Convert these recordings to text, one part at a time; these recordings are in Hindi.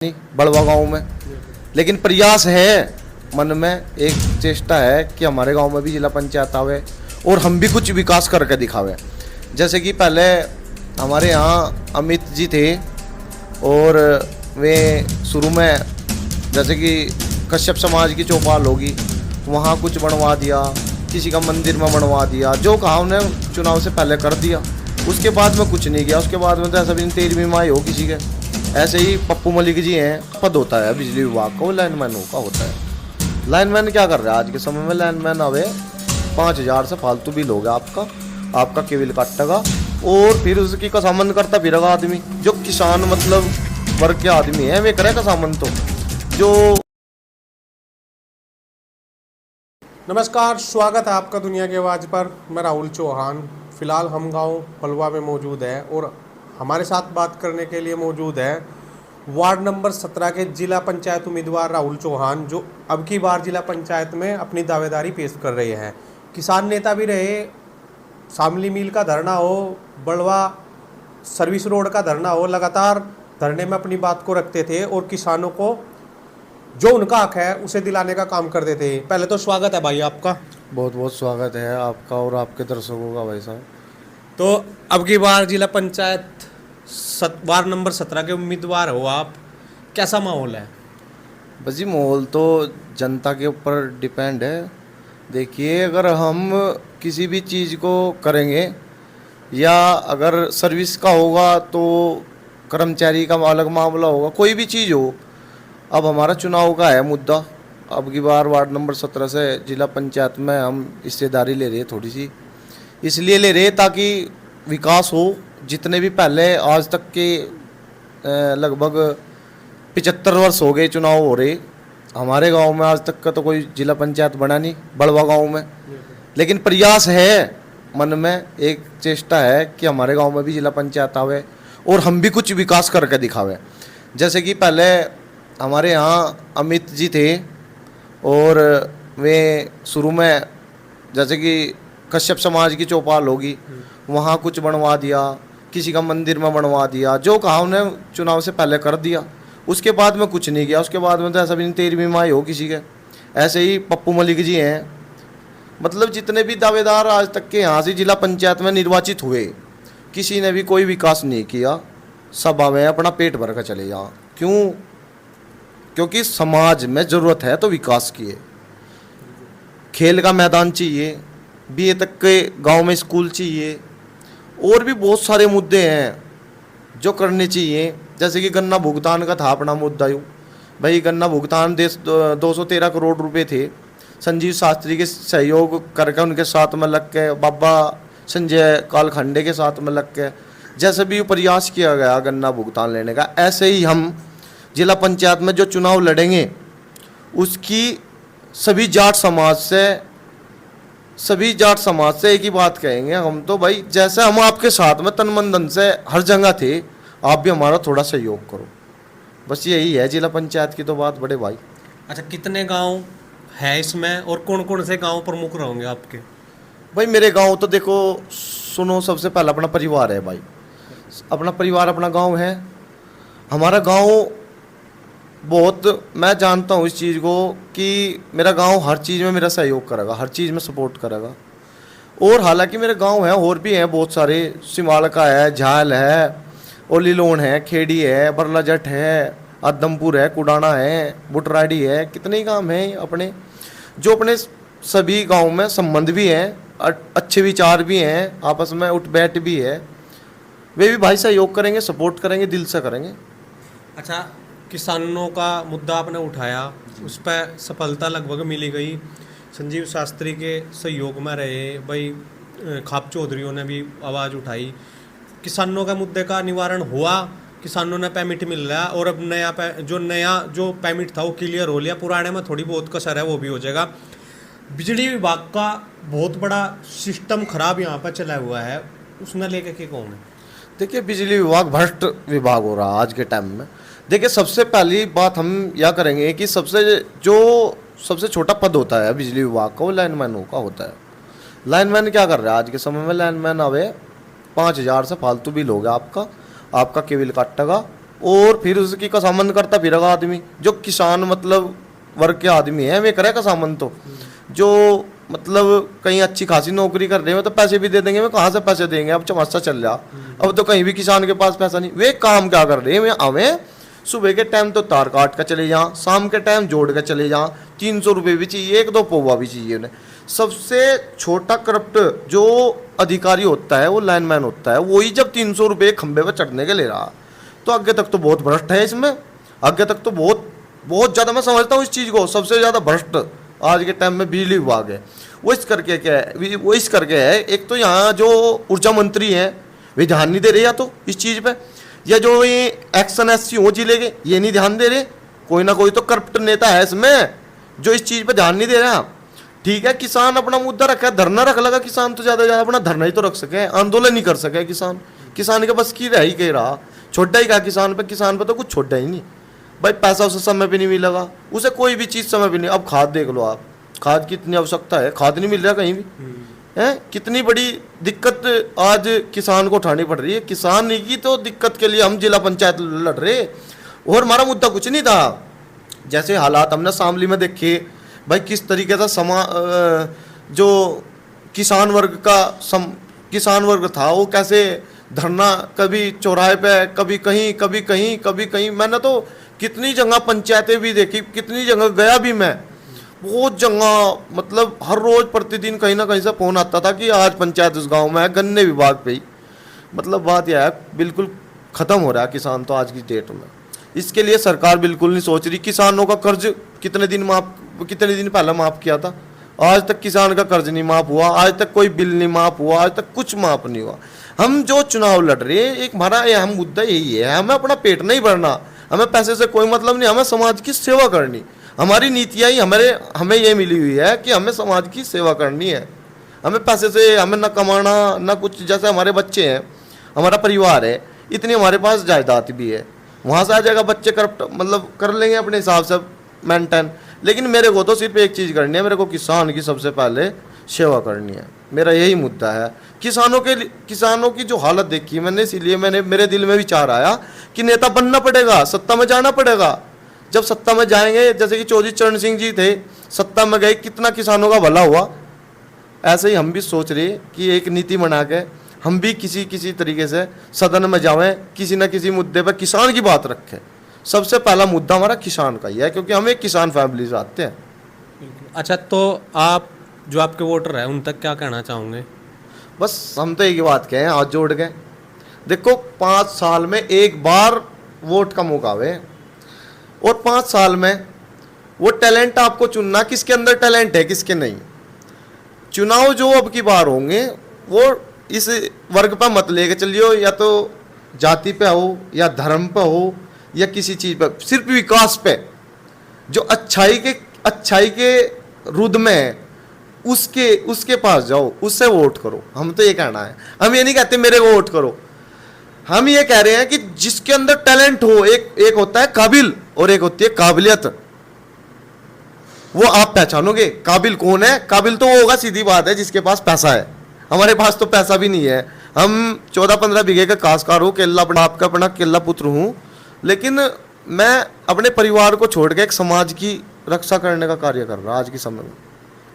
नहीं बड़वा गांव में, लेकिन प्रयास है मन में, एक चेष्टा है कि हमारे गांव में भी जिला पंचायत आवे और हम भी कुछ विकास करके दिखावे। जैसे कि पहले हमारे यहाँ अमित जी थे और वे शुरू में जैसे कि कश्यप समाज की चौपाल होगी वहाँ कुछ बनवा दिया, किसी का मंदिर में बनवा दिया, जो कहा उन्हें चुनाव से पहले कर दिया। उसके बाद में कुछ नहीं किया। उसके बाद में तो ऐसा भी 13वीं माही हो किसी के। ऐसे ही पप्पू मलिक जी हैं, पद होता है बिजली विभाग का, वो लाइनमैन का होता है। लाइनमैन क्या कर रहा है आज के समय में? लाइनमैन अवे 5,000 से फालतू बिल होगा आपका केबिल काटेगा और फिर उसकी कसामन करता फिरेगा आदमी। जो किसान मतलब वर्ग के आदमी है वे करे कसामन। तो जो नमस्कार, स्वागत है आपका दुनिया की आवाज़ पर। मैं राहुल चौहान। फ़िलहाल हम गांव बलवा में मौजूद है और हमारे साथ बात करने के लिए मौजूद है वार्ड नंबर 17 के जिला पंचायत उम्मीदवार राहुल चौहान, जो अब की बार जिला पंचायत में अपनी दावेदारी पेश कर रहे हैं। किसान नेता भी रहे, शामली मिल का धरना हो, बलवा सर्विस रोड का धरना हो, लगातार धरने में अपनी बात को रखते थे और किसानों को जो उनका हक है उसे दिलाने का काम करते थे। पहले तो स्वागत है भाई आपका। बहुत बहुत स्वागत है आपका और आपके दर्शकों का भाई साहब। तो अब की बार जिला पंचायत वार्ड नंबर 17 के उम्मीदवार हो आप, कैसा माहौल है? बस जी माहौल तो जनता के ऊपर डिपेंड है। देखिए, अगर हम किसी भी चीज़ को करेंगे या अगर सर्विस का होगा तो कर्मचारी का अलग मामला होगा, कोई भी चीज़ हो। अब हमारा चुनाव का है मुद्दा। अब की बार वार्ड नंबर 17 से जिला पंचायत में हम हिस्सेदारी ले रहे हैं, थोड़ी सी इसलिए ले रहे ताकि विकास हो। जितने भी पहले आज तक के लगभग 75 वर्ष हो गए चुनाव हो रहे, हमारे गांव में आज तक का तो कोई जिला पंचायत बना नहीं बड़वा गांव में। लेकिन प्रयास है मन में, एक चेष्टा है कि हमारे गांव में भी जिला पंचायत आवे और हम भी कुछ विकास करके दिखावे। जैसे कि पहले हमारे यहाँ अमित जी थे और वे शुरू में जैसे कि कश्यप समाज की चौपाल होगी वहाँ कुछ बनवा दिया, किसी का मंदिर में बनवा दिया, जो कहा उन्हें चुनाव से पहले कर दिया। उसके बाद में कुछ नहीं किया। उसके बाद में तो ऐसा भी 13वीं माही हो किसी के। ऐसे ही पप्पू मलिक जी हैं, मतलब जितने भी दावेदार आज तक के यहाँ से जिला पंचायत में निर्वाचित हुए, किसी ने भी कोई विकास नहीं किया। सब आवे अपना पेट भर कर चले जा। क्यों? क्योंकि समाज में ज़रूरत है तो विकास की है। खेल का मैदान चाहिए, BA तक के गांव में स्कूल चाहिए, और भी बहुत सारे मुद्दे हैं जो करने चाहिए। जैसे कि गन्ना भुगतान का था अपना मुद्दा। यूँ भाई गन्ना भुगतान 213 करोड़ रुपए थे, संजीव शास्त्री के सहयोग करके उनके साथ में लग के, बाबा संजय कालखंडे के साथ में लग के जैसे भी प्रयास किया गया गन्ना भुगतान लेने का, ऐसे ही हम जिला पंचायत में जो चुनाव लड़ेंगे उसकी सभी जाट समाज से एक ही बात कहेंगे हम। तो भाई जैसे हम आपके साथ में तन मन धन से हर जगह थे, आप भी हमारा थोड़ा सहयोग करो। बस यही है जिला पंचायत की तो बात बड़े भाई। अच्छा, कितने गांव है इसमें और कौन कौन से गांव प्रमुख रहेंगे आपके? भाई मेरे गांव तो देखो, सुनो, सबसे पहला अपना परिवार है भाई। अपना परिवार, अपना गांव है। हमारा गांव बहुत, मैं जानता हूँ इस चीज़ को कि मेरा गांव हर चीज़ में मेरा सहयोग करेगा, हर चीज़ में सपोर्ट करेगा। और हालांकि मेरे गांव हैं और भी हैं बहुत सारे, सिमाल का है, झाल है, ओलीलोन है, खेड़ी है, बरला जट है, आदमपुर है, कुडाना है, बुटराड़ी है, कितने ही गांव हैं अपने, जो अपने सभी गांव में संबंध भी हैं, अच्छे विचार भी हैं, आपस में उठ बैठ भी है। वे भी भाई सहयोग करेंगे, सपोर्ट करेंगे, दिल से करेंगे। अच्छा, किसानों का मुद्दा आपने उठाया, उस पर सफलता लगभग मिली गई। संजीव शास्त्री के सहयोग में रहे भाई, खाप चौधरियों ने भी आवाज़ उठाई। किसानों का मुद्दे का निवारण हुआ, किसानों ने पेमिट मिल रहा और अब नया जो पेमिट था वो क्लियर हो लिया। पुराने में थोड़ी बहुत कसर है, वो भी हो जाएगा। बिजली विभाग का बहुत बड़ा सिस्टम खराब यहाँ पर चला हुआ है, उसने लेकर के कौन है? देखिए, बिजली विभाग भ्रष्ट विभाग हो रहा है आज के टाइम में। देखिए, सबसे पहली बात हम यह करेंगे कि सबसे छोटा पद होता है बिजली विभाग का, वो लाइनमैन का होता है। लाइनमैन क्या कर रहा है आज के समय में? लाइनमैन अवे 5,000 से फालतू बिल होगा आपका केबिल काटेगा और फिर उसकी कसामन करता फिरेगा आदमी। जो किसान मतलब वर्ग के आदमी है वे करे कसामन। तो जो मतलब कहीं अच्छी खासी नौकरी कर रहे हो तो पैसे भी दे देंगे, वे कहाँ से पैसे देंगे, अब चमत्सा चल रहा। अब तो कहीं भी किसान के पास पैसा नहीं। वे काम क्या कर रहे हैं, वे आवे सुबह के टाइम तो तार काट कर चले जाओ, शाम के टाइम जोड़ कर चले जाओ, 300 रुपये भी चाहिए, 1-2 पौवा भी चाहिए उन्हें। सबसे छोटा करप्ट जो अधिकारी होता है वो लाइनमैन होता है, वही जब 300 रुपये खंबे पर चढ़ने के ले रहा, तो आगे तक तो बहुत भ्रष्ट है इसमें। आगे तक तो बहुत ज़्यादा मैं समझता हूँ इस चीज़ को। सबसे ज़्यादा भ्रष्ट आज के टाइम में बिजली विभाग है। वो इस करके क्या है, वो इस करके है, एक तो यहाँ जो ऊर्जा मंत्री हैं वे ध्यान नहीं दे रहे, या तो इस चीज़ पे, या जो ये एक्शन एससी हो जिले के ये नहीं ध्यान दे रहे। कोई ना कोई तो करप्ट नेता है इसमें जो इस चीज़ पे ध्यान नहीं दे रहा। ठीक है, किसान अपना मुद्दा रखा है, धरना रख लगा किसान, तो ज़्यादा से ज़्यादा अपना धरना ही तो रख सके, आंदोलन नहीं कर सके किसान। किसान के बस की रह ही कह रहा, छोटा ही कहा किसान पे तो कुछ छोटा ही नहीं भाई। पैसा उसे समय पे नहीं मिलेगा, उसे कोई भी चीज़ समय पे नहीं। अब खाद देख लो आप, खाद की इतनी आवश्यकता है, खाद नहीं मिल रहा कहीं भी है। कितनी बड़ी दिक्कत आज किसान को उठानी पड़ रही है। किसान नहीं की तो दिक्कत के लिए हम जिला पंचायत लड़ रहे, और हमारा मुद्दा कुछ नहीं था। जैसे हालात हमने शामली में देखे भाई, किस तरीके से जो किसान वर्ग था वो कैसे धरना, कभी चौराहे पे, कभी कहीं। मैंने तो कितनी जगह पंचायतें भी देखी, कितनी जगह गया भी मैं, बहुत जगह। मतलब हर रोज प्रतिदिन कहीं ना कहीं से फोन आता था कि आज पंचायत उस गांव में है, गन्ने विभाग पे ही। मतलब बात यह है, बिल्कुल ख़त्म हो रहा है किसान तो आज की डेट में। इसके लिए सरकार बिल्कुल नहीं सोच रही। किसानों का कर्ज कितने दिन पहले माफ़ किया था, आज तक किसान का कर्ज नहीं माफ़ हुआ, आज तक कोई बिल नहीं माफ़ हुआ, आज तक कुछ माफ़ नहीं हुआ। हम जो चुनाव लड़ रहे हैं, एक हमारा अहम मुद्दा यही है, हमें अपना पेट नहीं भरना, हमें पैसे से कोई मतलब नहीं, हमें समाज की सेवा करनी। हमारी नीतियाँ ही हमें ये मिली हुई है कि हमें समाज की सेवा करनी है। हमें पैसे से हमें ना कमाना ना कुछ। जैसे हमारे बच्चे हैं, हमारा परिवार है, इतनी हमारे पास जायदाद भी है, वहाँ से आ जाएगा बच्चे करप्ट मतलब कर लेंगे अपने हिसाब से मेंटेन। लेकिन मेरे को तो सिर्फ एक चीज़ करनी है, मेरे को किसान की सबसे पहले सेवा करनी है। मेरा यही मुद्दा है। किसानों की जो हालत देखी मैंने, इसीलिए मेरे दिल में विचार आया कि नेता बनना पड़ेगा, सत्ता में जाना पड़ेगा। जब सत्ता में जाएंगे, जैसे कि चौधरी चरण सिंह जी थे, सत्ता में गए, कितना किसानों का भला हुआ। ऐसे ही हम भी सोच रहे कि एक नीति बना के हम भी किसी तरीके से सदन में जाएं, किसी न किसी मुद्दे पर किसान की बात रखें। सबसे पहला मुद्दा हमारा किसान का ही है, क्योंकि हम एक किसान फैमिली से आते हैं। अच्छा, तो आप जो आपके वोटर हैं उन तक क्या कहना चाहोगे? बस हम तो एक ही बात कहें, हाथ जोड़ के, देखो 5 साल में एक बार वोट का मौका है, और 5 साल में वो टैलेंट आपको चुनना, किसके अंदर टैलेंट है किसके नहीं। चुनाव जो अब की बार होंगे वो इस वर्ग पर मत लेके चलियो, या तो जाति पे हो या धर्म पे हो या किसी चीज़ पे, सिर्फ विकास पे। जो अच्छाई के रुद में है उसके पास जाओ, उससे वोट करो। हम तो ये कहना है, हम ये नहीं कहते मेरे को वोट करो, हम ये कह रहे हैं कि जिसके अंदर टैलेंट हो, एक होता है काबिल और एक होती है काबिलियत। वो आप पहचानोगे काबिल कौन है। काबिल तो वो होगा, सीधी बात है, जिसके पास पैसा है। हमारे पास तो पैसा भी नहीं है, हम 14-15 बीघे का काश्तकार हूँ, केला आपका अपना केला पुत्र हूँ, लेकिन मैं अपने परिवार को छोड़ के एक समाज की रक्षा करने का कार्य कर रहा आज के समय में।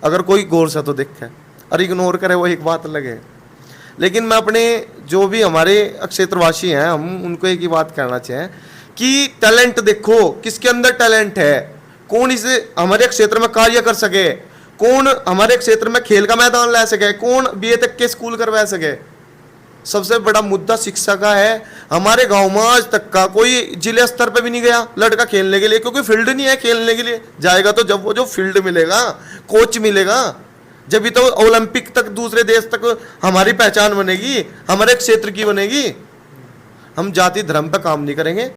अगर कोई गौर से तो देखे और इग्नोर करे वो एक बात अलग है। लेकिन मैं अपने जो भी हमारे क्षेत्रवासी हैं, हम उनको एक ही बात कहना चाहें कि टैलेंट देखो, किसके अंदर टैलेंट है, कौन इसे हमारे क्षेत्र में कार्य कर सके, कौन हमारे क्षेत्र में खेल का मैदान ला सके, कौन BA तक के स्कूल करवा सके। सबसे बड़ा मुद्दा शिक्षा का है। हमारे गांव में आज तक का कोई जिले स्तर पे भी नहीं गया लड़का खेलने के लिए, क्योंकि फील्ड नहीं है खेलने के लिए। जाएगा तो जब वो जो फील्ड मिलेगा, कोच मिलेगा, जब भी तो ओलंपिक तक, दूसरे देश तक हमारी पहचान बनेगी, हमारे क्षेत्र की बनेगी। हम जाति धर्म पे काम नहीं करेंगे।